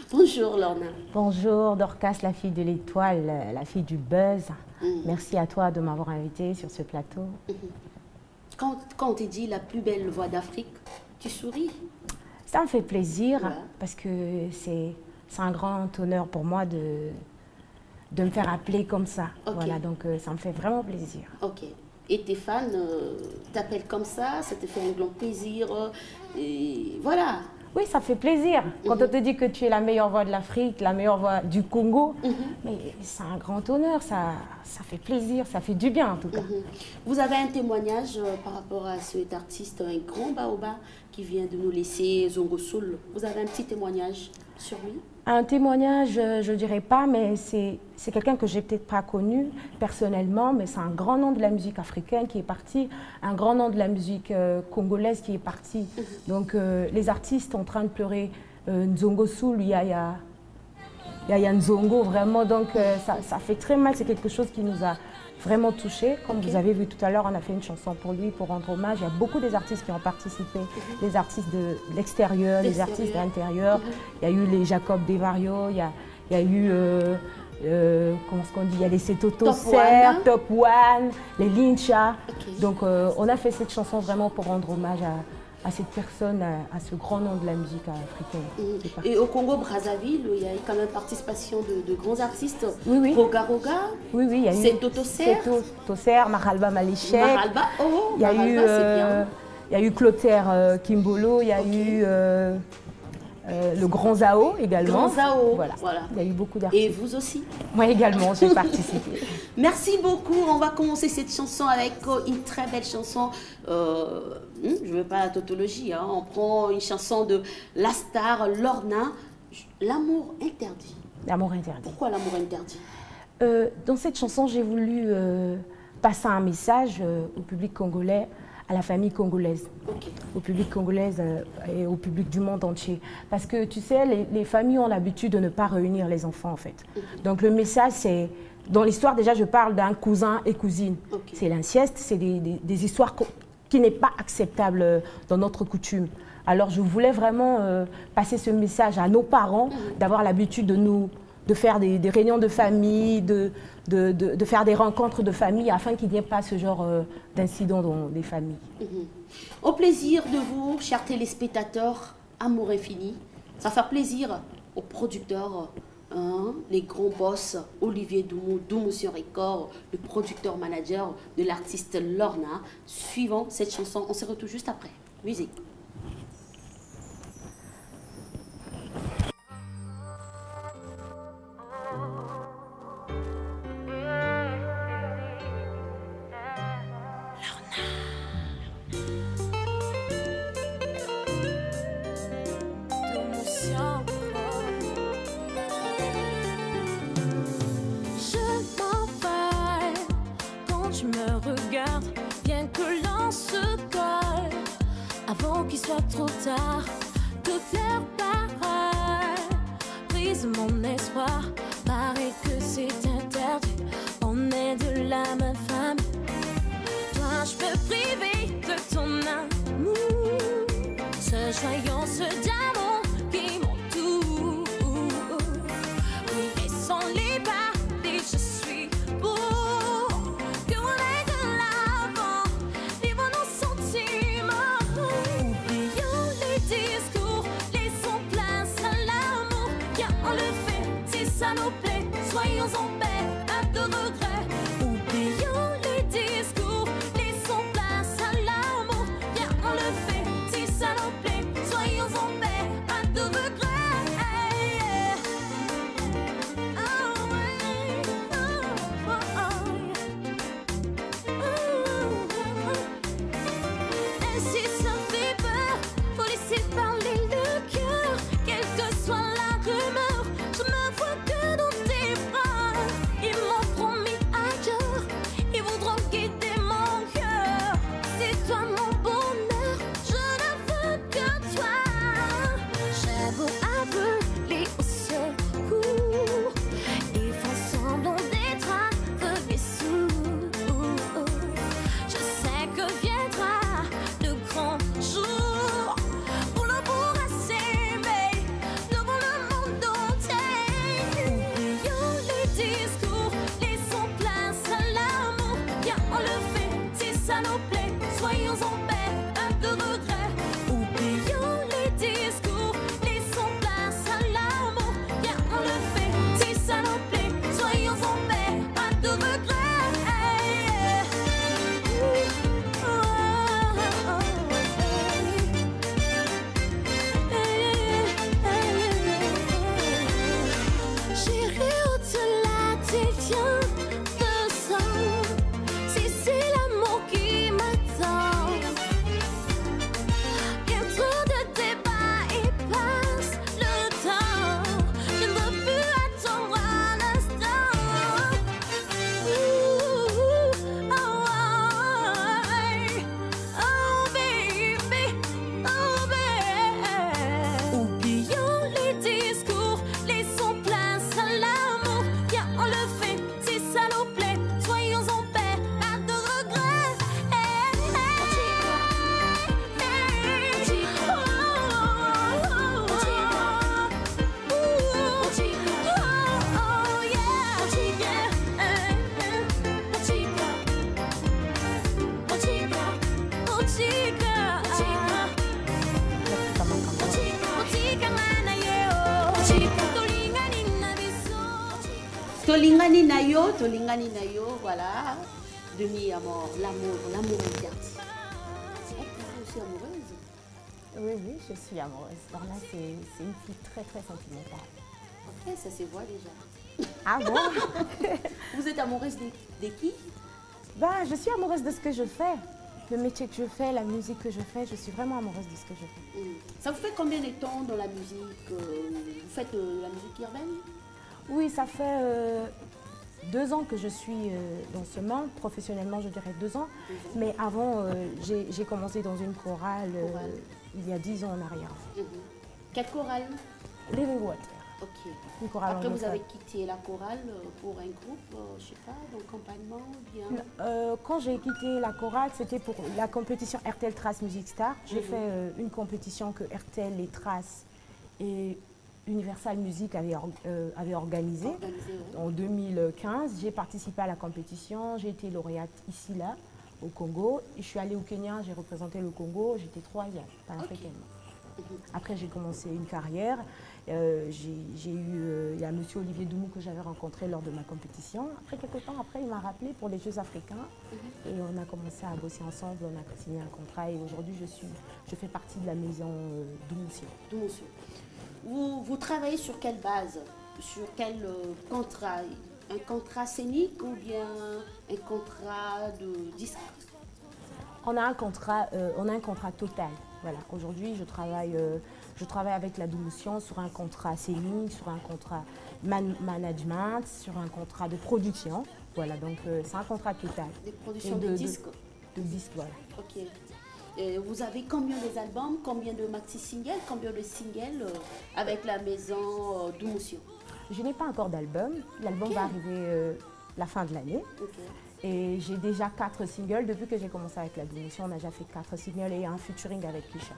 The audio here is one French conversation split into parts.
Bonjour Lorna. Bonjour Dorcas, la fille de l'étoile, la fille du buzz. Merci à toi de m'avoir invitée sur ce plateau. Quand on te dit la plus belle voix d'Afrique, tu souris? Ça me fait plaisir parce que c'est un grand honneur pour moi de me faire appeler comme ça. Voilà, donc ça me fait vraiment plaisir. Ok. Et tes fans t'appellent comme ça te fait un grand plaisir. Et voilà. Oui, ça fait plaisir. Quand on te dit que tu es la meilleure voix de l'Afrique, la meilleure voix du Congo, mais c'est un grand honneur, ça fait plaisir, ça fait du bien en tout cas. Vous avez un témoignage par rapport à cet artiste, un grand baobab qui vient de nous laisser, Zongo Soul. Vous avez un petit témoignage sur lui? Un témoignage, je ne dirais pas, mais c'est quelqu'un que je n'ai peut-être pas connu personnellement, mais c'est un grand nom de la musique africaine qui est parti, un grand nom de la musique congolaise qui est parti. Donc les artistes sont en train de pleurer Nzongo Soul, Yaya Nzongo, vraiment, donc ça fait très mal, c'est quelque chose qui nous a vraiment touchés. Comme vous avez vu tout à l'heure, on a fait une chanson pour lui, pour rendre hommage. Il y a beaucoup des artistes qui ont participé, les artistes de l'extérieur, les artistes de l'intérieur. Il y a eu les Jacob Devario, il y a eu, comment est-ce qu'on dit, il y a les Setoto Serre, Top One, les Lincha. Donc on a fait cette chanson vraiment pour rendre hommage à cette personne, à ce grand nom de la musique africaine. Et au Congo-Brazzaville, il y a eu quand même participation de grands artistes. Oui. Roga Roga. Oui, il y a eu Setoto Serre, Maralba Malichek. Maralba, il y a eu Clotaire Kimbolo, il y a eu le Grand Zao également. Grand Zao, voilà. Il y a eu beaucoup d'artistes. Et vous aussi? Moi également, j'ai participé. Merci beaucoup. On va commencer cette chanson avec une très belle chanson. Je ne veux pas la tautologie. Hein. On prend une chanson de la star Lorna, L'amour interdit. L'amour interdit. Pourquoi l'amour interdit? Dans cette chanson, j'ai voulu passer un message au public congolais, à la famille congolaise, au public congolais et au public du monde entier. Parce que tu sais, les familles ont l'habitude de ne pas réunir les enfants en fait. Donc le message c'est, dans l'histoire déjà je parle d'un cousin et cousine. C'est l'inceste, c'est des histoires qui n'est pas acceptable dans notre coutume. Alors je voulais vraiment passer ce message à nos parents, d'avoir l'habitude de faire des réunions de famille, de faire des rencontres de famille afin qu'il n'y ait pas ce genre d'incidents dans les familles. Au plaisir de vous, chers téléspectateurs, Amour Infini. Ça fait plaisir aux producteurs, les grands boss, Olivier Doumou, Doumoution Record, le producteur-manager de l'artiste Lorna. Suivant cette chanson, on se retrouve juste après. Musique. Avant qu'il soit trop tard, te faire pareil. Brise mon espoir, paraît que c'est interdit. On est de la même famille. Dois-je me priver de ton amour? Ce joyau, ce diamant qui m'entoure. Oui, et sans les parler, je suis beau. Ça nous plaît, soyons en paix, pas de regrets. Oublions les discours, laissons place à l'amour. Viens, on le fait, si ça nous plaît, soyons en paix, pas de regrets. Et si ça fait peur, faut laisser parler le cœur, quelle que soit la rumeur. Je me vois que dans tes bras. Tolingani Nayo, voilà. Demi-amour, l'amour interdit. Vous êtes aussi amoureuse? Oui, je suis amoureuse. Lorna, c'est une fille très, très sentimentale. Ok, ça se voit déjà. Ah bon? Vous êtes amoureuse de qui? Ben, je suis amoureuse de ce que je fais. Le métier que je fais, la musique que je fais, je suis vraiment amoureuse de ce que je fais. Ça vous fait combien de temps dans la musique? Vous faites la musique urbaine? Oui, ça fait 2 ans que je suis dans ce monde. Professionnellement, je dirais 2 ans. Mais avant, j'ai commencé dans une chorale il y a 10 ans en arrière. Quelle chorale? Living Water. Ok. Une chorale Après, vous anglophone. avez quitté la chorale pour un groupe, je sais pas, d'accompagnement ou bien? Quand j'ai quitté la chorale, c'était pour la compétition RTL Trace Music Star. J'ai fait une compétition que RTL, les Traces et Universal Music avaient organisée. En 2015, j'ai participé à la compétition. J'ai été lauréate ici, là, au Congo. Et je suis allée au Kenya, j'ai représenté le Congo. J'étais 3e panafricaine. Après, j'ai commencé une carrière. Il y a M. Olivier Doumou que j'avais rencontré lors de ma compétition. Après, quelques temps après, il m'a rappelé pour les Jeux africains. Et on a commencé à bosser ensemble, on a signé un contrat. Et aujourd'hui, je fais partie de la maison Doumoussio. Vous travaillez sur quelle base? Sur quel contrat? Un contrat scénique ou bien un contrat de disque? On a un contrat total. Voilà. Aujourd'hui, je travaille avec la Doumoussio sur un contrat scénique, sur un contrat management, sur un contrat de production. Voilà, donc c'est un contrat total. Des productions de disques? De disques, voilà. Ok. Vous avez combien d'albums, combien de maxi-singles, combien de singles avec la maison Doumoussio? Je n'ai pas encore d'album. L'album va arriver la fin de l'année. Et j'ai déjà 4 singles. Depuis que j'ai commencé avec la Doumoussio, on a déjà fait 4 singles et un featuring avec Kesha.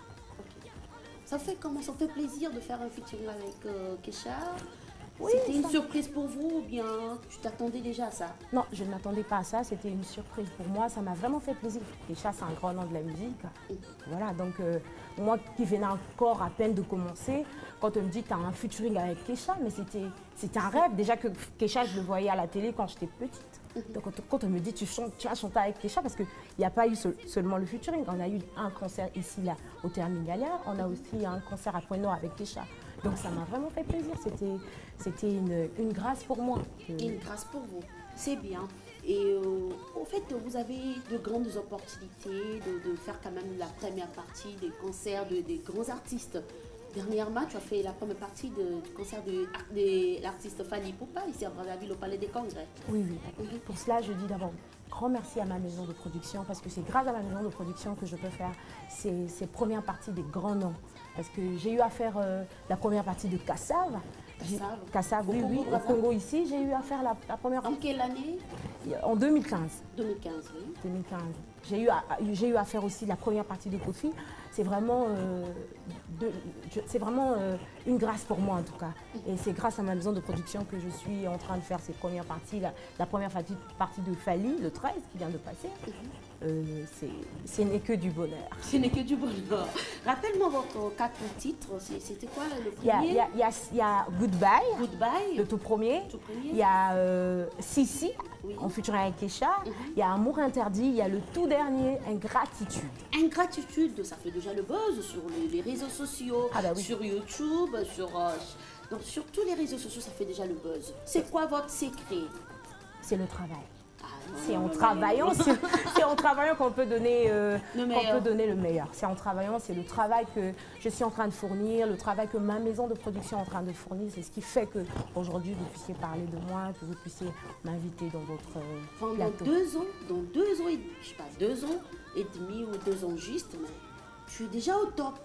Ça fait comment? Ça fait plaisir de faire un featuring avec Kesha? Oui, c'était une surprise pour vous ou bien tu t'attendais déjà à ça? Non, je ne m'attendais pas à ça. C'était une surprise pour moi. Ça m'a vraiment fait plaisir. Kesha, c'est un grand nom de la musique. Voilà, donc moi qui venais encore à peine de commencer, quand on me dit que tu as un featuring avec Kesha, mais c'était un rêve. Déjà que Kesha, je le voyais à la télé quand j'étais petite. Donc quand on me dit tu vas chanter avec Kesha, parce qu'il n'y a pas eu seulement le featuring, on a eu un concert ici, là, au Terminalia, on a aussi un concert à Point-Nord avec Kesha. Donc ça m'a vraiment fait plaisir, c'était une grâce pour moi. Une grâce pour vous, c'est bien. Et au fait, vous avez de grandes opportunités de faire quand même la première partie des concerts des grands artistes. Dernièrement, tu as fait la première partie du concert de l'artiste Fally Ipupa ici à Brazzaville au Palais des Congrès. Oui. Pour cela, je dis d'abord grand merci à ma maison de production parce que c'est grâce à ma maison de production que je peux faire ces premières parties des grands noms. Parce que j'ai eu à faire la première partie de Kassav. Kassav, oui, au Congo ici. J'ai eu à faire la première... En quelle année? En 2015. 2015, oui. 2015. J'ai eu à faire aussi la première partie de Kofi. C'est vraiment, une grâce pour moi en tout cas. Et c'est grâce à ma maison de production que je suis en train de faire ces premières parties. La première partie de Fally, le 13 qui vient de passer. Ce n'est que du bonheur. Ce n'est que du bonheur. Rappelle-moi votre 4 titres. C'était quoi le premier? Il y a Goodbye, le tout premier. Il y a Sissi, en featuring avec Kesha. Il y a Amour interdit. Il y a le tout dernier, Ingratitude. Ingratitude, ça fait déjà le buzz sur les réseaux sociaux, sur YouTube, sur tous les réseaux sociaux, ça fait déjà le buzz. C'est quoi votre secret? C'est le travail. C'est en travaillant, c'est en travaillant qu'on peut donner le meilleur. C'est en travaillant, c'est le travail que je suis en train de fournir, le travail que ma maison de production est en train de fournir. C'est ce qui fait qu'aujourd'hui, vous puissiez parler de moi, que vous puissiez m'inviter dans votre plateau. Dans 2 ans, je sais pas, 2 ans et demi ou 2 ans juste, mais tu es déjà au top.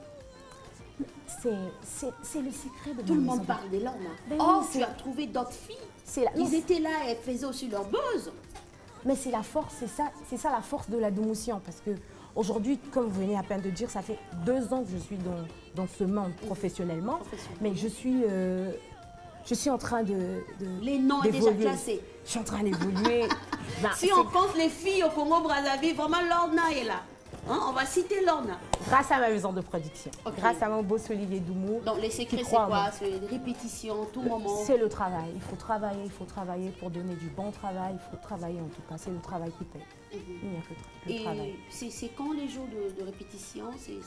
C'est le secret de tout le monde parle des Lorna. Tu as trouvé d'autres filles. Ils étaient là et faisaient aussi leur buzz. Mais c'est la force, c'est ça la force de la Doumoussio. Parce que aujourd'hui, comme vous venez à peine de dire, ça fait 2 ans que je suis dans ce monde professionnellement. Mais je suis en train de les noms sont déjà classés. Je suis en train d'évoluer. Si on compte les filles au Congo Brazzaville, vraiment Lorna est là. Hein, on va citer Lorna. Grâce à ma maison de production, Ok. grâce à mon boss Olivier Doumou. Donc les secrets, c'est crois en quoi? moi. C'est les répétitions, tout moment. C'est le travail. Il faut travailler pour donner du bon travail. Il faut travailler en tout cas. C'est le travail qui paye. Il n'y a que le travail. Et c'est quand les jours de répétition? C'est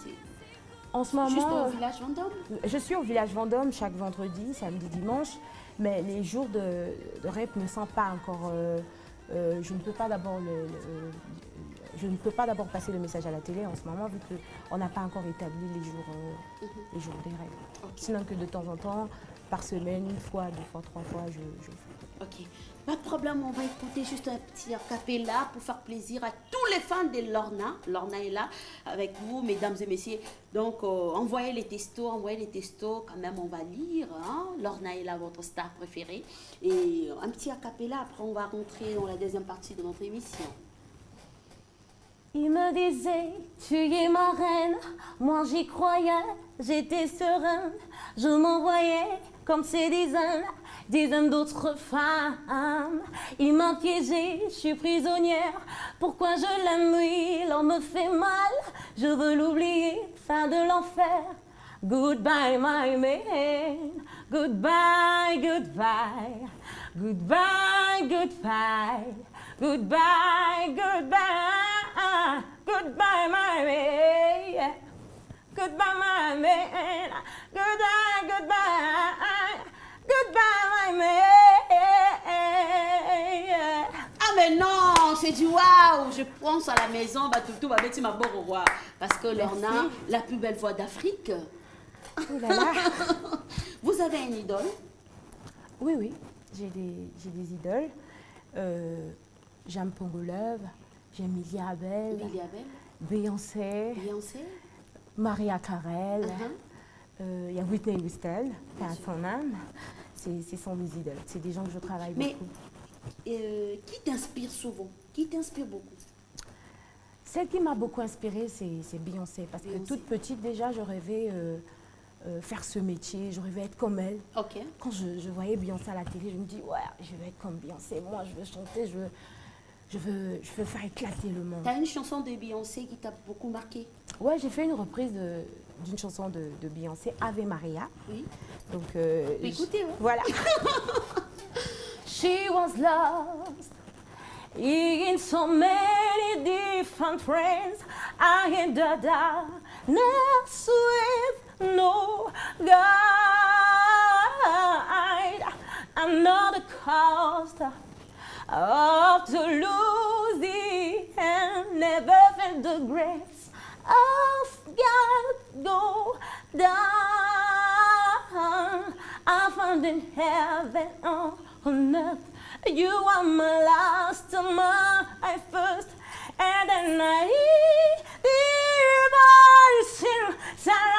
En ce juste moment, au village Vendôme? je suis au village Vendôme chaque vendredi, samedi, dimanche. Mais les jours de rep ne sont pas encore. Je ne peux pas d'abord je ne peux pas d'abord passer le message à la télé en ce moment vu qu'on n'a pas encore établi les jours des règles. Ok. Sinon que de temps en temps, par semaine, une fois, deux fois, trois fois, je fais. Ok, pas de problème, on va écouter juste un petit acapella pour faire plaisir à tous les fans de Lorna. Lorna est là avec vous, mesdames et messieurs. Donc, envoyez les textos, quand même, on va lire. Hein? Lorna est là, votre star préférée. Et un petit acapella, après on va rentrer dans la deuxième partie de notre émission. Il me disait, tu es ma reine, moi j'y croyais, j'étais sereine, je m'envoyais comme ces dizaines d'autres femmes. Il m'a piégée, je suis prisonnière, pourquoi je l'aime, lui, l'homme me fait mal, je veux l'oublier, fin de l'enfer. Goodbye my man, goodbye, goodbye, goodbye, goodbye, goodbye, goodbye, goodbye my man, goodbye my man, goodbye, goodbye, goodbye my man. Ah mais non, c'est du waouh. Je pense à la maison, bah tout va mettre ma bonne au roi. Parce que Lorna, la plus belle voix d'Afrique. Oh là là. Vous avez une idole? Oui, oui, j'ai des idoles. J'aime Pongolove, j'aime Lily Abel, Lily Abel, Beyoncé, Maria Carey, il y a Whitney Houston, à son âme. Ce sont mes idoles. C'est des gens que je travaille beaucoup. Qui t'inspire souvent? Qui t'inspire beaucoup? Celle qui m'a beaucoup inspirée, c'est Beyoncé. Parce que toute petite, déjà, je rêvais faire ce métier, je rêvais être comme elle. Ok. Quand je voyais Beyoncé à la télé, je me dis, ouais, je veux être comme Beyoncé. Moi, je veux chanter, je veux faire éclater le monde. Tu as une chanson de Beyoncé qui t'a beaucoup marqué? Ouais, j'ai fait une reprise d'une chanson de Beyoncé, Ave Maria. Oui. Donc, écoutez, ouais. Voilà. She was lost in so many different friends. I in the darkness with no guide. I know the cost of to lose the and never felt the grace of God go down. I found in heaven on earth. You are my last, my first, and then I hear the voice inside.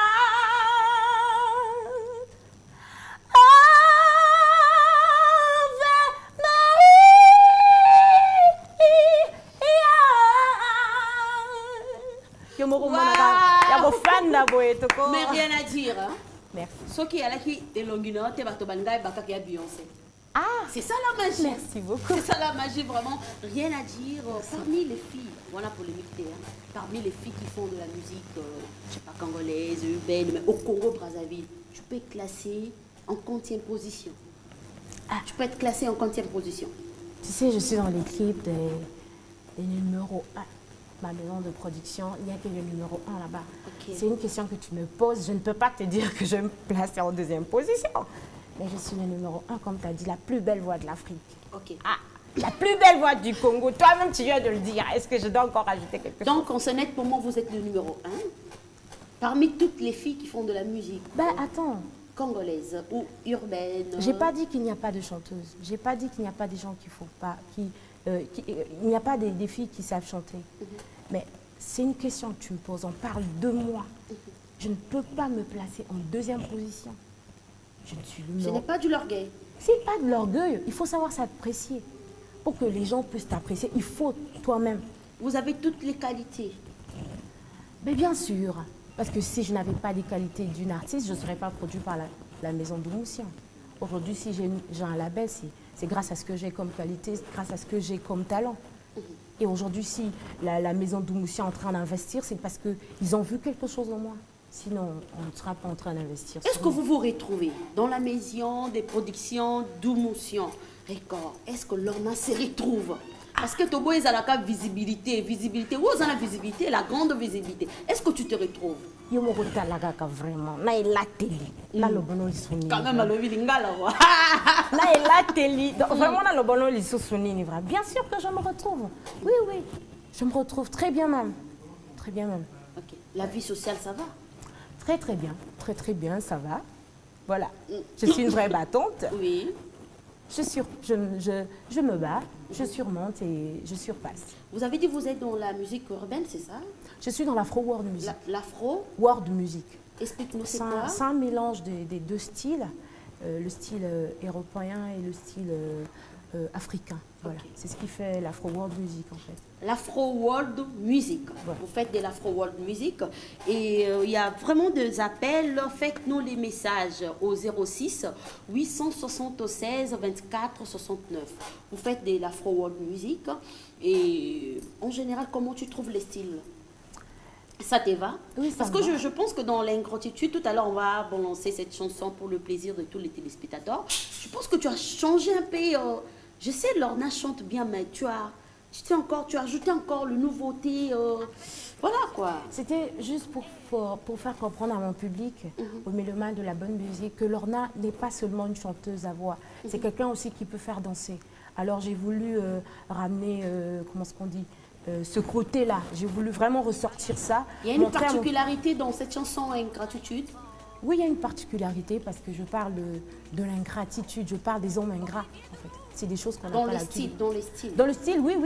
Mais rien à dire. Hein? Merci. Ce qui est là qui est longuinant, tu vas te bangayer, baka qui a Beyoncé. Ah, c'est ça la magie. Merci beaucoup. C'est ça la magie, vraiment. Rien à dire. Parmi les filles, voilà pour les militaires, parmi les filles qui font de la musique, je sais pas, congolaise, urbaine, mais au Congo, Brazzaville, tu peux être classée en quantième position. Ah, tu peux être classée en quantième position. Tu sais, je suis dans l'équipe des numéros 1. Ma maison de production, il n'y a que le numéro 1 là-bas. Okay. C'est une question que tu me poses. Je ne peux pas te dire que je vais me placer en deuxième position. Mais je suis le numéro 1, comme tu as dit, la plus belle voix de l'Afrique. Okay. Ah, la plus belle voix du Congo. Toi-même, tu viens de le dire. Est-ce que je dois encore ajouter quelque chose? Donc, en sonnette, pour moi, vous êtes le numéro 1. Parmi toutes les filles qui font de la musique. Ben, attends. Congolaise ou urbaine. J'ai pas dit qu'il n'y a pas de chanteuses. J'ai pas dit qu'il n'y a pas des gens qui font pas... il n'y a pas des filles qui savent chanter. Mais c'est une question que tu me poses. On parle de moi. Je ne peux pas me placer en deuxième position. Je ne suis Ce n'est pas du l'orgueil. C'est pas de l'orgueil. Il faut savoir s'apprécier. Pour que les gens puissent t'apprécier, il faut toi-même. Vous avez toutes les qualités. Mais bien sûr. Parce que si je n'avais pas les qualités d'une artiste, je ne serais pas produit par la maison Doumoussian. Aujourd'hui, si j'ai un label, c'est grâce à ce que j'ai comme qualité, grâce à ce que j'ai comme talent. Et aujourd'hui, si la maison Doumoussia est en train d'investir, c'est parce qu'ils ont vu quelque chose en moi. Sinon, on ne sera pas en train d'investir. Est-ce que vous vous retrouvez dans la maison des productions Doumoussia Record? Est-ce que Lorna se retrouve? Parce que Tobo est à la visibilité, où est la visibilité, la grande visibilité. Est-ce que tu te retrouves? Yo mo kota lagaka vraiment na elateli na lobono lisuni Quand même à l'Ovilingala. na elateli vraiment na lobono lisuni ni vrai. Bien sûr que je me retrouve. Oui oui, je me retrouve très bien même. Très bien même. OK. La vie sociale ça va? Très bien. Très bien, ça va. Voilà. Je suis une vraie battante. Oui. Je me bats, je surmonte et je surpasse. Vous avez dit que vous êtes dans la musique urbaine, c'est ça? Je suis dans l'afro-world music. L'afro? World music. Explique-nous c'est quoi? C'est un mélange des deux styles, le style européen et le style africain. Voilà. Okay. C'est ce qui fait l'afro-world music en fait. L'afro-world music. Voilà. Vous faites de l'afro-world music et il y a vraiment des appels. Faites-nous les messages au 06 876 24 69. Vous faites de l'afro-world music et en général, comment tu trouves les styles? Ça te va? Oui, ça Parce que va. je pense que dans l'ingratitude, tout à l'heure, on va balancer cette chanson pour le plaisir de tous les téléspectateurs. Je pense que tu as changé un peu. Je sais, Lorna chante bien, mais tu as ajouté encore le nouveauté. Voilà quoi. C'était juste pour faire comprendre à mon public, aux mélomanes de la bonne musique, que Lorna n'est pas seulement une chanteuse à voix. C'est quelqu'un aussi qui peut faire danser. Alors j'ai voulu ramener, comment est-ce qu'on dit, ce côté-là. J'ai voulu vraiment ressortir ça. Il y a une particularité dans cette chanson Ingratitude? Oui, il y a une particularité parce que je parle de l'ingratitude, je parle des hommes ingrats en fait. C'est des choses qu'on a pas l'habitude. Dans les styles. Dans le style, oui,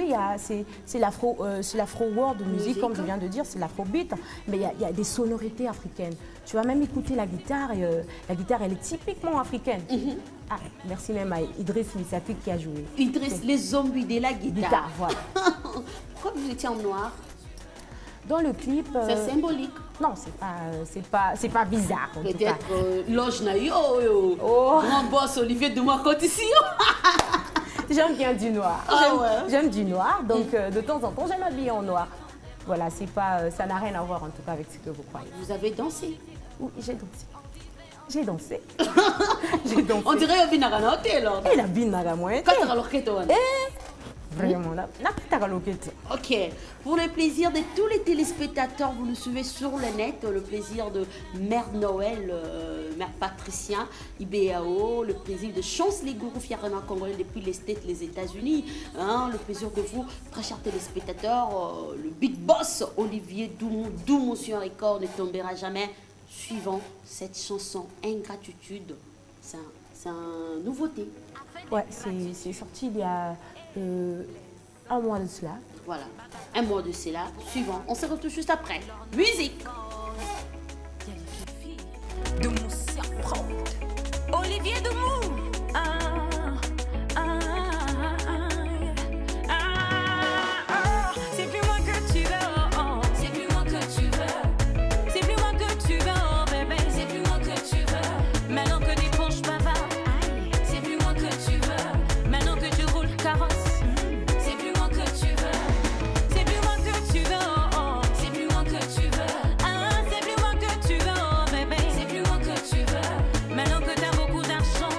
c'est l'afro-world music, comme je viens de dire, c'est l'afrobeat, mais il y a des sonorités africaines. Tu vas même écouter la guitare, et la guitare, elle est typiquement africaine. Ah, merci même à Idriss Missafi qui a joué. Idriss, les zombies de la guitare. Voilà. Pourquoi vous étiez en noir? Dans le clip... C'est symbolique. Non, c'est pas bizarre. Peut-être loge na yo. Grand boss Olivier de moi côté ici. J'aime bien du noir. J'aime du noir, donc de temps en temps, j'aime m'habiller en noir. Voilà, ça n'a rien à voir en tout cas avec ce que vous croyez. Vous avez dansé? Oui, j'ai dansé. J'ai dansé. On dirait Binagana Hotel. Et la Binagana Moët. Vraiment, là. Ok. Pour le plaisir de tous les téléspectateurs, vous nous suivez sur le net. Le plaisir de Mère Noël, Mère Patricia, IBAO. Le plaisir de Chance les gourous fièrement congolais depuis les States, les États-Unis. Hein, le plaisir de vous, très chers téléspectateurs. Le big boss Olivier Doumou sur un record ne tombera jamais. Suivant cette chanson Ingratitude. C'est une nouveauté. Ouais, c'est sorti il y a un mois de cela. Voilà, un mois de cela. Suivant, on se retrouve juste après. Musique. Doumoussia Prod. Olivier Doumou. C'est plus moi que tu veux. C'est plus moi que tu veux. C'est plus moi que tu veux, oh bébé. C'est plus moi que tu veux. Maintenant que des poches bavards. C'est plus moi que tu veux. Maintenant que tu roules carrosse. C'est plus moi que tu veux. C'est plus moi que tu veux, oh. C'est plus moi que tu veux. C'est plus moi que tu veux, oh bébé. C'est plus moi que tu veux. Maintenant que t'as beaucoup d'argent.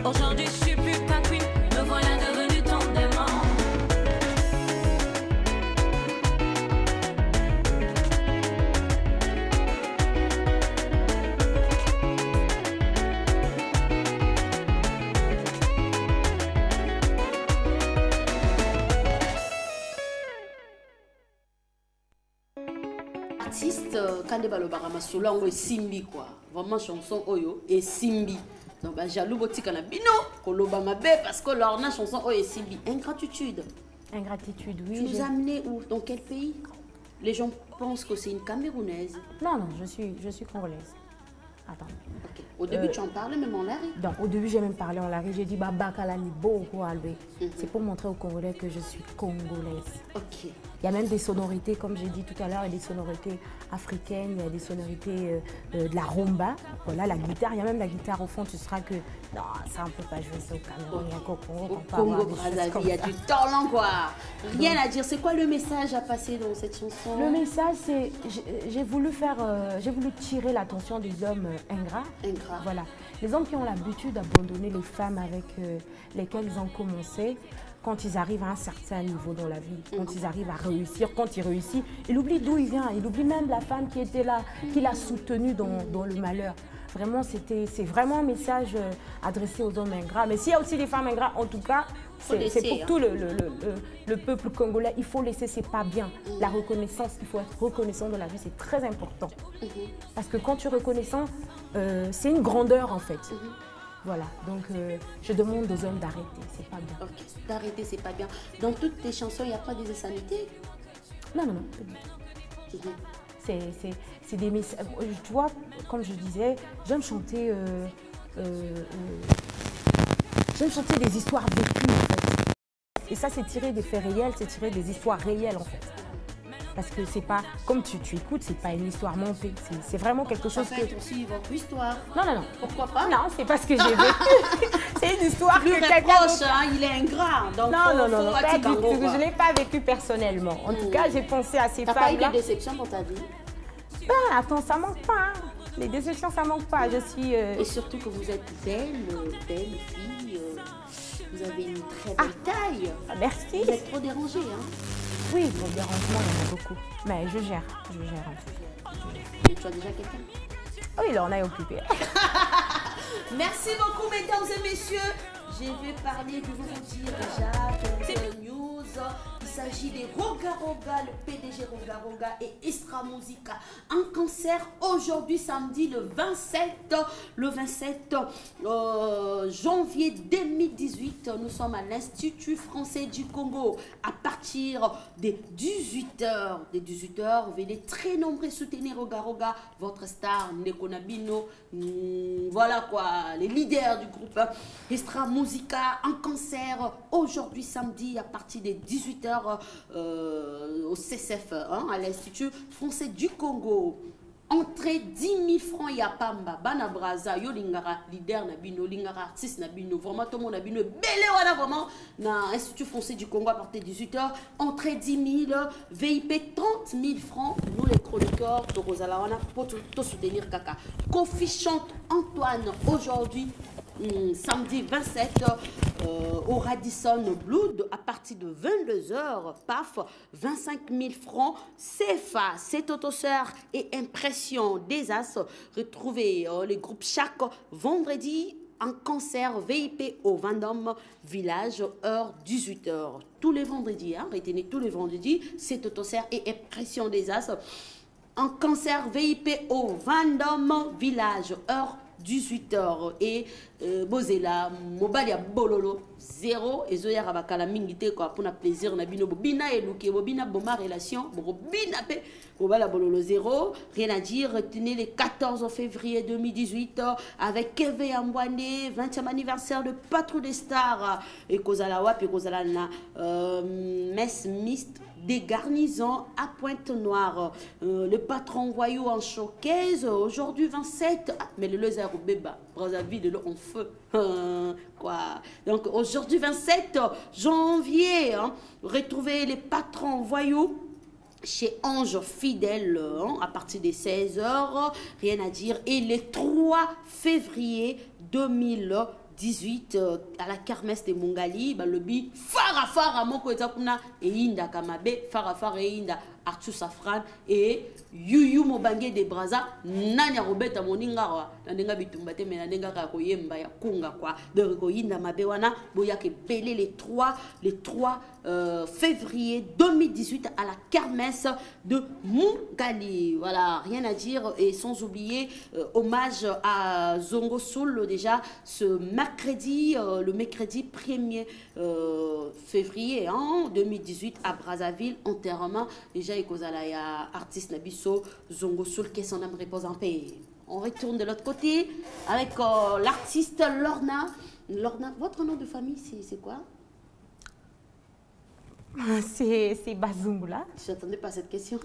Aujourd'hui je suis plus ta queen, me voilà devenu ton démon. Artiste, quand il balobara solango et simbi quoi. Vraiment chanson oyo et simbi. Donc bah jaloux botika na bino koloba mabe parce que leur na chanson oyo et simbi. Ingratitude. Ingratitude, Tu oui. nous as amené où? Dans quel pays? Les gens pensent que c'est une Camerounaise. Non, non, je suis congolaise. Attends. Ok. Au début tu en parlais même en l'air. Donc, au début, j'ai même parlé en larry. J'ai dit, bah, Bakalani, beaucoup Albé. C'est pour montrer aux Congolais que je suis congolaise. Ok. Il y a même des sonorités, comme j'ai dit tout à l'heure, il y a des sonorités africaines, il y a des sonorités de la rumba. Voilà, la guitare, il y a même la guitare au fond, tu seras que non, ça on ne peut pas jouer ça au Cameroun, il y a qu'au Congo. Au Congo, Brazzaville, il y a du talent quoi. Rien à dire. C'est quoi le message à passer dans cette chanson? Le message, c'est, j'ai voulu tirer l'attention des hommes ingrats. Ingrats. Voilà. Les hommes qui ont l'habitude d'abandonner les femmes avec lesquelles ils ont commencé, quand ils arrivent à un certain niveau dans la vie, quand ils arrivent à réussir, quand ils réussissent, ils oublient d'où il vient, ils oublient même la femme qui était là, qui l'a soutenu dans le malheur. Vraiment, c'est vraiment un message adressé aux hommes ingrats. Mais s'il y a aussi des femmes ingrats, en tout cas, c'est pour tout le peuple congolais. Il faut laisser, c'est pas bien. La reconnaissance, il faut être reconnaissant dans la vie, c'est très important. Parce que quand tu es reconnaissant, c'est une grandeur en fait. Voilà, donc je demande aux hommes d'arrêter, c'est pas bien. Ok, d'arrêter, c'est pas bien. Dans toutes tes chansons, il n'y a pas des insanités? Non, non, non, pas du tout. C'est des messages. Tu vois, comme je disais, j'aime chanter des histoires vécues en fait. Et ça, c'est tiré des faits réels, c'est tiré des histoires réelles en fait. Parce que c'est pas, comme tu écoutes, c'est pas une histoire montée. C'est vraiment quelque chose ça peut être aussi votre histoire. Non, non, non. Pourquoi pas? Non, c'est pas ce que j'ai vécu. C'est une histoire Lui que quelqu'un reproche, hein, il est ingrat. Donc non, pas du tout. Je ne l'ai pas vécu personnellement. En tout cas, j'ai pensé à ces femmes-là. T'as pas eu de déception dans ta vie? Ben, attends, ça manque pas. Hein. Les déceptions, ça manque pas. Je suis... Et surtout que vous êtes belle fille. Vous avez une très belle taille. Merci. Vous êtes trop dérangée, hein? Oui, mon dérangement, il y en a beaucoup. Mais je gère. Et tu as déjà quelqu'un? Oui, là, on a occupé. Merci beaucoup, mesdames et messieurs. Je vais parler, je vais vous dire déjà quelques news. Il s'agit des Roga Roga, le PDG Roga Roga et Extra Musica. Un concert aujourd'hui, samedi, le 27 janvier 2018. Nous sommes à l'Institut français du Congo. À partir des 18h, venez très nombreux soutenir Roga Roga, votre star, Ndeko Nabino. Voilà quoi, les leaders du groupe Extra Musica. Un concert aujourd'hui, samedi, à partir des 18h au CCF, hein, à l'Institut français du Congo. Entrée 10 000 francs Yapamba, Bana Braza, yo lingara leader nabino, lingara artiste nabino, vraiment tout le monde nabino, belé voilà vraiment, na Institut français du Congo à partir de 18h. Entrée 10 000, VIP 30 000 francs, nous les chroniqueurs de Rosalawana pour tout soutenir Kaka. Kofi chante Antoine aujourd'hui. Samedi 27 au Radisson Blood à partir de 22h, paf, 25 000 francs CFA, c'est Autoseur et Impression des As. Retrouvez les groupes chaque vendredi en concert VIP au Vendôme Village, heure 18h. Tous les vendredis, hein, retenez tous les vendredis, c'est Autoseur et Impression des As. En concert VIP au Vendôme Village, heure 18h. Et Bozela, Mobali Bololo, 0. Et Zoya Rabakala Mingite, quoi, pour un plaisir, Nabino Bobina et Luke, Bobina Boma relation, Bobina Pe, Mobala Bololo, 0. Rien à dire, retenez les 14 février 2018 avec Keve Ambwane, 20e anniversaire de Patrouille des Stars. Et Kozalawa, puis Kozalana, messe mixte des garnisons à Pointe-Noire. Le patron voyou en showcase, aujourd'hui 27. Ah, mais le laser au béba, Brazzaville, en feu. Quoi. Donc aujourd'hui 27 janvier, hein, retrouvez les patrons voyous chez Ange Fidèle, hein, à partir des 16h, rien à dire. Et le 3 février 2018. 18 à la kermesse de Mongali, bah, le bi fara moko ezakuna e inda kamabe fara e inda Arthur Safran et Yuyu Mobange de Braza nanya robeta moninga na ndenga bitumba te mena ndenga ka koyemba ya kunga kwa de koyinda mabe wana boya ke belé les 3 février 2018 à la kermesse de Mongali. Voilà, rien à dire et sans oublier hommage à Zongo Soul déjà ce mercredi le mercredi 1er février 2018 à Brazzaville, enterrement déjà ekozala ya artiste Nabiso Zongo Soul, que son âme repose en paix. On retourne de l'autre côté avec l'artiste Lorna. Lorna, votre nom de famille c'est quoi? C'est Bazumboula. Je n'attendais pas cette question.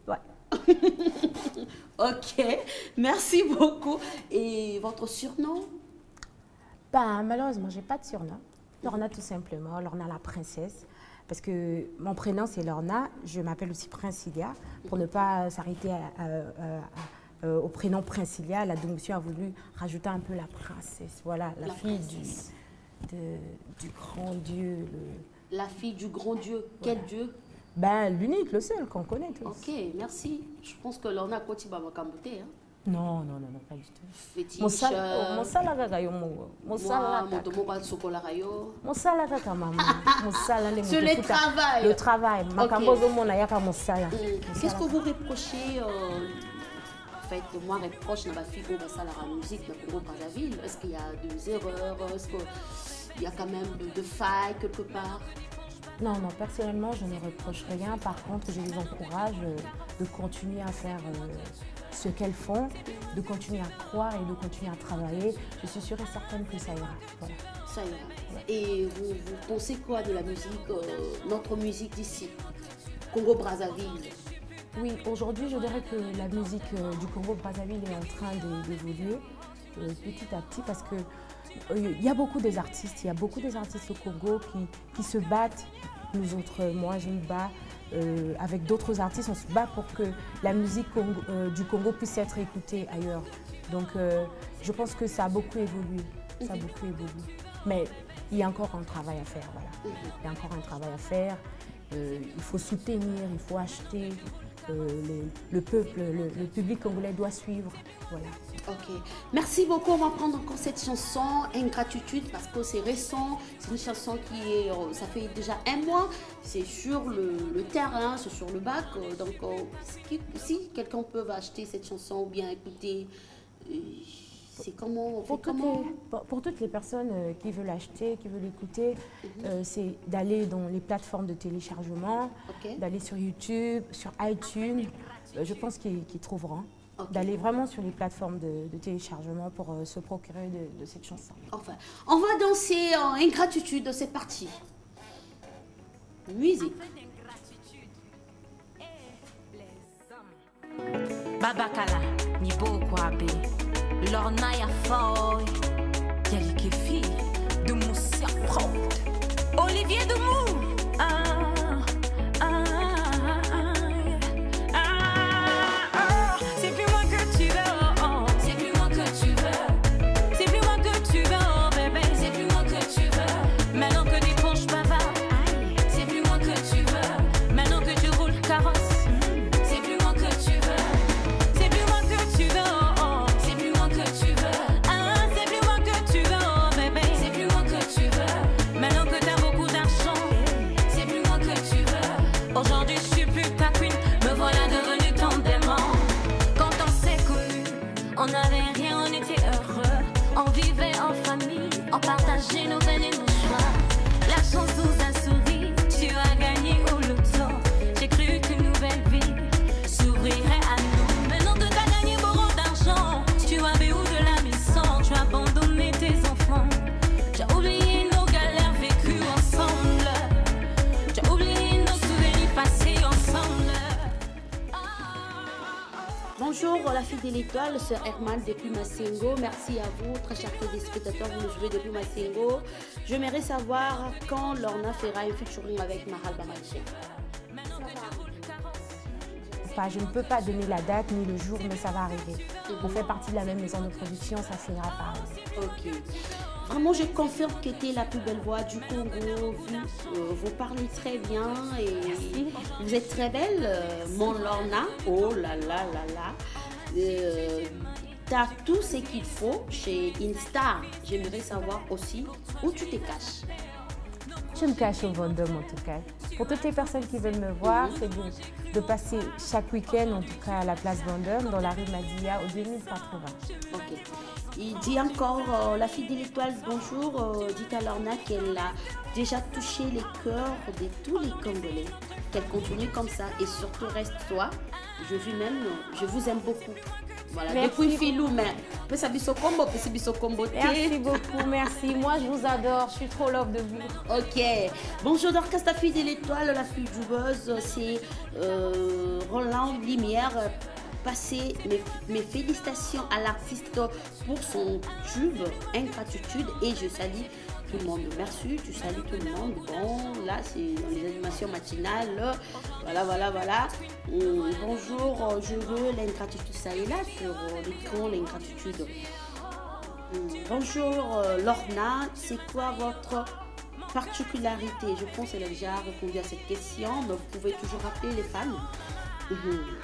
Ouais. Ok, merci beaucoup. Et votre surnom? Bah, malheureusement, j'ai pas de surnom. Lorna tout simplement, Lorna la princesse. Parce que mon prénom c'est Lorna, je m'appelle aussi Princilia. Pour ne pas s'arrêter au prénom Princilia, la Domoussion a voulu rajouter un peu la princesse. Voilà, la fille du grand Dieu. La fille du grand Dieu. Quel Dieu? Ben, l'unique, le seul qu'on connaît tous. Ok, merci. Je pense que Lorna Kotiba va camboter. Non, pas du tout. Fétiche. C'est le travail. Le travail. Qu'est-ce que vous reprochez en fait, moi, reproche dans la figure de la musique dans Congo Brazzaville? Est-ce qu'il y a des erreurs? Est-ce qu'il y a quand même de failles quelque part? Non, personnellement, je ne reproche rien. Par contre, je les encourage de continuer à faire ce qu'elles font, de continuer à croire et de continuer à travailler. Je suis sûre et certaine que ça ira. Voilà. Ça ira. Ouais. Et vous pensez quoi de la musique, notre musique d'ici, Congo-Brazzaville? Oui, aujourd'hui, je dirais que la musique du Congo-Brazzaville est en train d'évoluer petit à petit parce que il y a beaucoup des artistes, au Congo qui se battent. Nous autres, moi je me bats avec d'autres artistes, on se bat pour que la musique du Congo puisse être écoutée ailleurs. Donc je pense que ça a beaucoup évolué, Mais il y a encore un travail à faire, voilà. Il y a encore un travail à faire. Il faut soutenir, il faut acheter. Le peuple, le public congolais doit suivre. Voilà. Ok, merci beaucoup. On va prendre encore cette chanson, Ingratitude, parce que c'est récent. C'est une chanson qui est, ça fait déjà un mois. C'est sur le terrain, c'est sur le bac. Donc, si quelqu'un peut acheter cette chanson ou bien écouter, c'est comment, pour toutes les personnes qui veulent l'acheter, qui veulent l'écouter, c'est d'aller dans les plateformes de téléchargement, d'aller sur YouTube, sur iTunes, je pense qu'ils trouveront. D'aller vraiment sur les plateformes de téléchargement pour se procurer de cette chanson. Enfin, on va danser en Ingratitude, c'est parti. Musique. Babakala, Nibo Kwabe, Lorna ya Foy, Yalikefi, de Moussia Proud, Olivier Demou. On partageait nos peines et nos choix. La chance nous a souri, tu as gagné au loto. J'ai cru qu'une nouvelle vie s'ouvrirait à nous. Maintenant que t'as gagné beaucoup d'argent, tu avais où de la maison, tu as abandonné tes enfants. Tu as oublié nos galères vécues ensemble. Tu as oublié nos souvenirs passés ensemble. Bonjour, la fille de l'étoile, sœur Herman depuis Massengo. Merci à vous, très chers téléspectateurs, vous nous jouez depuis Massengo. J'aimerais savoir quand Lorna fera un featuring avec Mahal Bamalché. pas, je ne peux pas donner la date ni le jour, mais ça va arriver. On fait partie de la même maison de production, ça finira par arriver. Ok. Vraiment, je confirme que tu es la plus belle voix du Congo. Vous parlez très bien et vous êtes très belle. Mon Lorna, oh là là là là. Tu as tout ce qu'il faut chez Instar. J'aimerais savoir aussi où tu te caches. Je me cache au Vendôme en tout cas. Pour toutes les personnes qui veulent me voir, c'est de passer chaque week-end en tout cas à la place Vendôme, dans la rue Madia au 2080. Ok. Il dit encore, la fille de l'étoile, bonjour, dit à Lorna qu'elle a déjà touché les cœurs de tous les Congolais. Qu'elle continue comme ça et surtout reste-toi. Je vous aime beaucoup. Voilà, depuis Filou, mais merci beaucoup, merci. Moi, je vous adore, je suis trop love de vous. Ok. Bonjour Dorcas, la fille de l'étoile, la fille du buzz, c'est Roland Limière. Passez mes félicitations à l'artiste pour son tube Ingratitude et je salue tout le monde. Merci, tu salues tout le monde. Bon, là, c'est dans les animations matinales. Voilà. Bonjour, je veux l'ingratitude. Ça est là sur l'écran, l'ingratitude. Bonjour, Lorna. C'est quoi votre particularité? Je pense qu'elle a déjà répondu à cette question, mais vous pouvez toujours appeler les fans.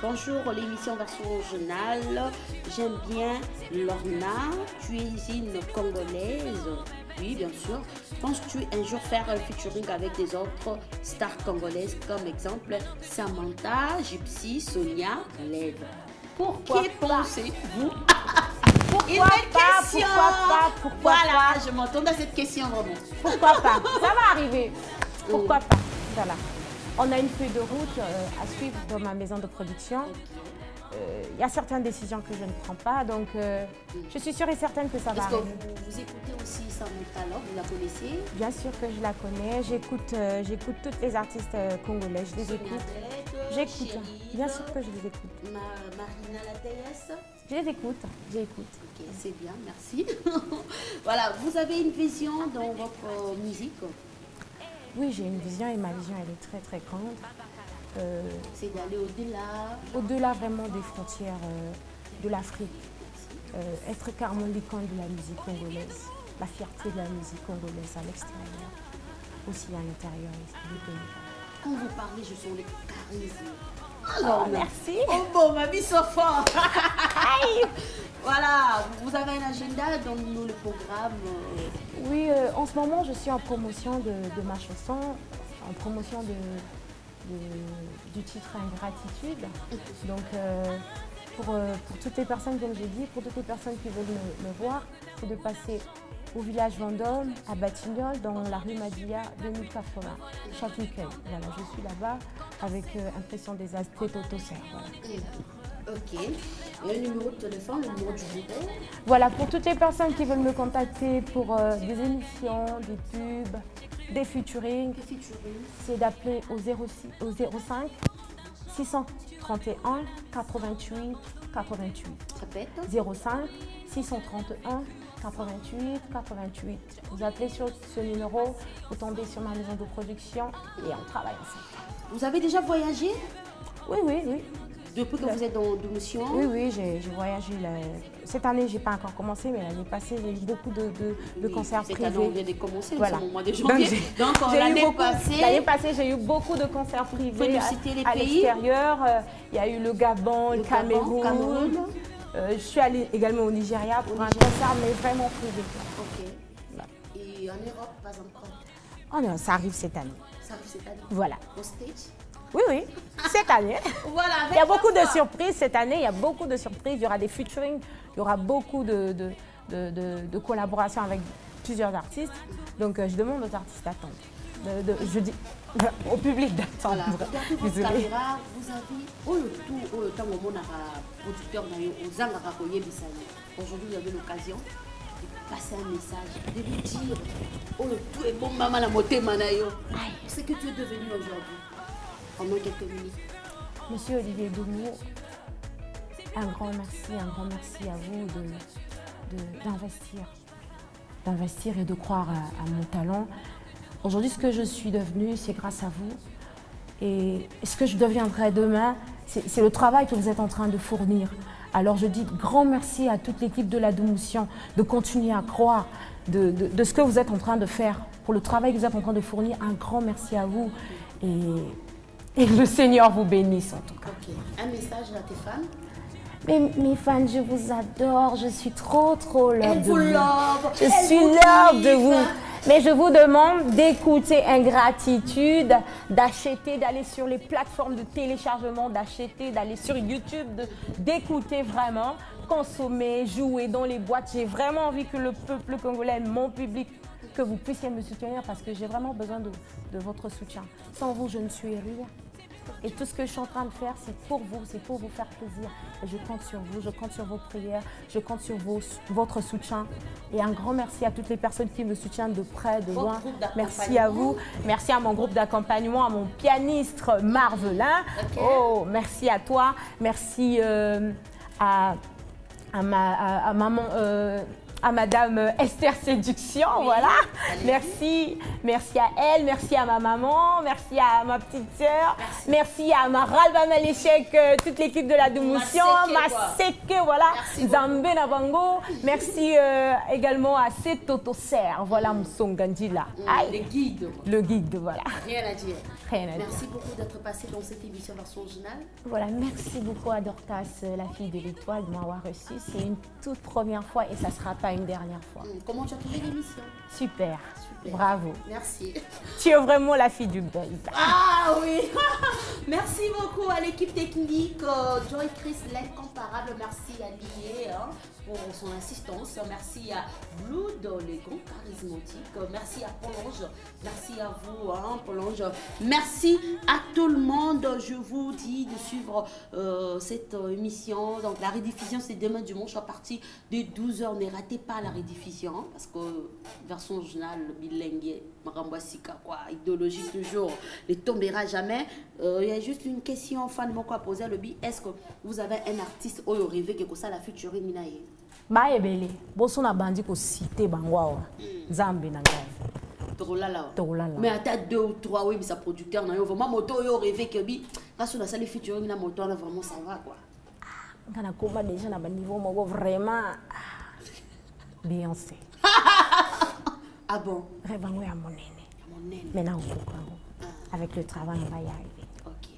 Bonjour, l'émission version originale. J'aime bien Lorna. Tu es une Congolaise. Oui, bien sûr. Penses-tu un jour faire un featuring avec des autres stars congolaises comme exemple Samantha, Gypsy, Sonia, Lev? Pourquoi pensez-vous? Pourquoi pas? Voilà, je m'entends dans cette question vraiment. Pourquoi pas? Ça va arriver. Pourquoi pas? Voilà. On a une feuille de route à suivre dans ma maison de production. Il y a certaines décisions que je ne prends pas, donc je suis sûre et certaine que ça va arriver. Est-ce que vous écoutez aussi Samantha Love, vous la connaissez? Bien sûr que je la connais, j'écoute toutes les artistes congolais, je les écoute. J'écoute, bien sûr que je les écoute. Marina la déesse? Je les écoute, j'écoute. Ok, c'est bien, merci. Voilà, vous avez une vision dans votre musique? Oui, j'ai une vision et ma vision, elle est très très grande. C'est d'aller au-delà. Au-delà vraiment des frontières de l'Afrique. Être carrément l'icône de la musique congolaise. La fierté de la musique congolaise à l'extérieur. Aussi à l'intérieur du pays. Quand vous parlez, je sens le charisme. Alors, merci. Oh bon, ma vie soit fort. Voilà, vous avez un agenda dans le programme? Oui, en ce moment, je suis en promotion de ma chanson, en promotion du titre Ingratitude. Donc, pour toutes les personnes, comme j'ai dit, pour toutes les personnes qui veulent me voir, c'est de passer au village Vendôme, à Batignolles, dans la rue Madia 2080, chaque week-end. Voilà, je suis là-bas avec Impression des Astres, Autosert. Voilà. Ok. Et le numéro de téléphone, le numéro du bureau? Voilà, pour toutes les personnes qui veulent me contacter pour des émissions, des pubs, des featuring, c'est d'appeler au 05 631 88 88. Répète. 05 631 88 88. Vous appelez sur ce numéro, vous tombez sur ma maison de production et on travaille ensemble. Vous avez déjà voyagé? Oui. Depuis que vous êtes dans mission? Oui, j'ai voyagé. Cette année, je n'ai pas encore commencé, mais l'année passée, j'ai eu beaucoup de concerts privés. Cette année, on vient de commencer, voilà. c'est au mois de janvier. Donc, l'année passée, j'ai eu beaucoup de concerts privés à l'extérieur. Il y a eu le Gabon, le Cameroun. Je suis allée également au Nigeria pour un concert, mais vraiment privé. Ok. Voilà. Et en Europe, pas encore? Oh non, ça arrive cette année. Ça arrive cette année? Voilà. Au stage? Oui, cette année. Voilà, il y a beaucoup de surprises cette année, il y a beaucoup de surprises, il y aura des featuring, il y aura beaucoup de collaborations avec plusieurs artistes. Donc je demande aux artistes d'attendre. Je dis au public d'attendre. Voilà, regardez votre caméra, vous avez producteur aujourd'hui vous avez l'occasion de passer un message, de lui dire oh tout est bon maman la moté manayo. Ce que tu es devenu aujourd'hui. Pendant quelques minutes. Monsieur Olivier Doumou, un grand merci à vous d'investir et de croire à mon talent. Aujourd'hui, ce que je suis devenue, c'est grâce à vous. Et ce que je deviendrai demain, c'est le travail que vous êtes en train de fournir. Alors je dis grand merci à toute l'équipe de la Doumoussian de continuer à croire de ce que vous êtes en train de faire, pour le travail que vous êtes en train de fournir. Un grand merci à vous et le Seigneur vous bénisse en tout cas. Ok. Un message à tes fans? Mes fans, je vous adore, je suis trop love de vous. Je Elle suis vous love de kiffe. vous. Mais je vous demande d'écouter Ingratitude, d'acheter, d'aller sur les plateformes de téléchargement, d'acheter, d'aller sur YouTube, d'écouter vraiment, consommer, jouer dans les boîtes. J'ai vraiment envie que le peuple congolais, mon public, que vous puissiez me soutenir parce que j'ai vraiment besoin de votre soutien. Sans vous, je ne suis rien. Et tout ce que je suis en train de faire, c'est pour vous faire plaisir. Et je compte sur vous, je compte sur vos prières, je compte sur votre soutien. Et un grand merci à toutes les personnes qui me soutiennent de près, de loin. Merci à vous. Merci à mon groupe d'accompagnement, à mon pianiste Marvelin. Okay. Oh, merci à toi. Merci à maman... à Madame Esther Séduction, oui, voilà. Merci à elle, merci à ma maman, merci à ma petite sœur, merci à ma Ralba Maléchek, toute l'équipe de la Doumoussian, Maseke, voilà, Zambé Nabango, merci également à Setoto Serre, voilà, Msongandji là. Le guide. Le guide, voilà. Rien à dire. Rien à dire. Merci beaucoup d'être passé dans cette émission Version Originale. Voilà, merci beaucoup à Dorcas, la fille de l'étoile, de m'avoir reçue. C'est une toute première fois et ça ne sera pas une dernière fois. Comment tu as trouvé l'émission? Super, bravo. Merci. Tu es vraiment la fille du buzz. Ah oui. Merci beaucoup à l'équipe technique, Joy Chris, l'incomparable. Merci à Lié pour son assistance. Merci à Blood, les grands charismatiques. Merci à Polange. Merci à vous, Polange. Merci à tout le monde. Je vous dis de suivre cette émission. Donc la rediffusion, c'est demain dimanche à partir de 12h. Ne ratez pas la rediffusion parce que Version Originale, bilingue, Marambasika, quoi, idéologie toujours, ne tombera jamais. Il y a juste une question fan de mon quoi poser le bi. Est-ce que vous avez un artiste au rêvé que ça la future minaye? Bah ebele, bosso na bandi ko cité bangwa Zambe na ngai. Torolala. Torolala. Mais à tête 2 ou 3 oui, mais ça producteur na yo vraiment moto yo rêvé que bi parce que la salle future mina moto là vraiment ça va quoi. Ngana koma déjà na ba niveau moko vraiment Beyoncé. Ah bon? Rébango ya monene. Maintenant avec le travail on va y arriver. OK.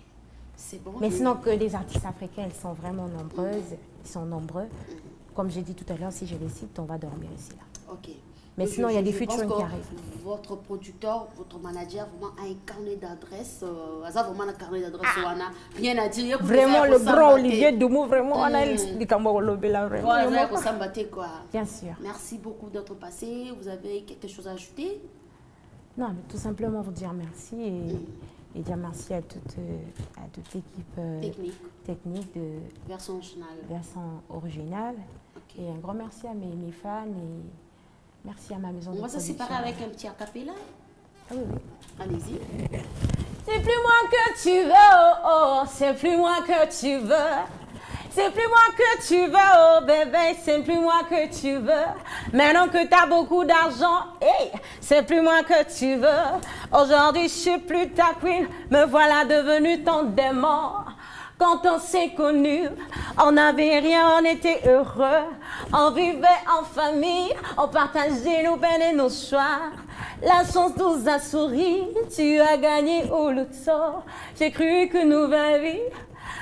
C'est bon. Mais sinon que les artistes africains, ils sont vraiment nombreuses, ils sont nombreux. Comme j'ai dit tout à l'heure, si je les cite, on va dormir ici là. OK. Mais sinon, il y a des featuring qui arrivent. Votre producteur, votre manager, vraiment a un carnet d'adresses. Vraiment un carnet d'adresses. Rien à dire. Vraiment, le grand Olivier Doumou, vraiment, on a dit qu'on là vraiment. Bien sûr. Merci beaucoup d'être passé. Vous avez quelque chose à ajouter? Non, mais tout simplement vous dire merci et dire merci à toute l'équipe technique de Version Originale. Okay. Et un grand merci à mes fans et merci à ma maison de production. On va se séparer avec un petit acapella. Ah oui. Allez-y. C'est plus moi que tu veux, oh, c'est plus moi que tu veux. C'est plus moi que tu veux, oh bébé, c'est plus moi que tu veux. Maintenant que t'as beaucoup d'argent, hey, c'est plus moi que tu veux. Aujourd'hui, je suis plus ta queen, me voilà devenu ton démon. Quand on s'est connus, on n'avait rien, on était heureux. On vivait en famille, on partageait nos peines et nos choix. La chance nous a souri, tu as gagné au loto. J'ai cru que nouvelle vie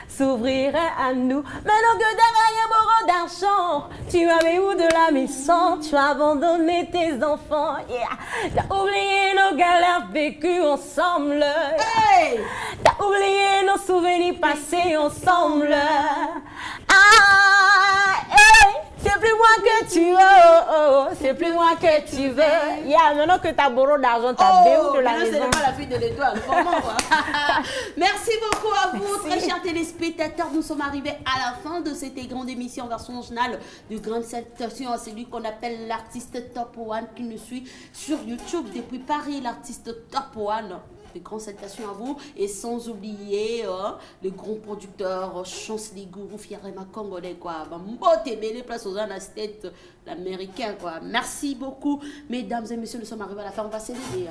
s'ouvrirait à nous. Maintenant que t'as gagné beaucoup d'argent, tu avais où de la maison, tu as abandonné tes enfants. Yeah. T'as oublié nos galères vécues ensemble. Hey! T'as oublié nos souvenirs passés ensemble. Ah, hey! C'est plus moi que tu veux, oh, oh, c'est plus moi que tu veux. Yeah, maintenant que t'as beaucoup d'argent, t'as béou de la maison. C'est pas la fille de l'étoile, vraiment. Merci beaucoup à vous, très chers téléspectateurs. Nous sommes arrivés à la fin de cette grande émission Version Originale de grande salutations à celui qu'on appelle l'artiste Top One qui nous suit sur YouTube depuis Paris, l'artiste Top One. De grandes salutations à vous et sans oublier les grands producteurs Chancelier Gourou, Fierema Congolais quoi. Mbote belle place aux State l'américain quoi. Merci beaucoup mesdames et messieurs, nous sommes arrivés à la fin, on va s'élever.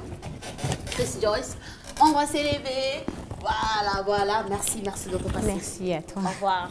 Chris Joyce, on va s'élever. Voilà, voilà. Merci, merci de votre passage. Merci à toi. Au revoir.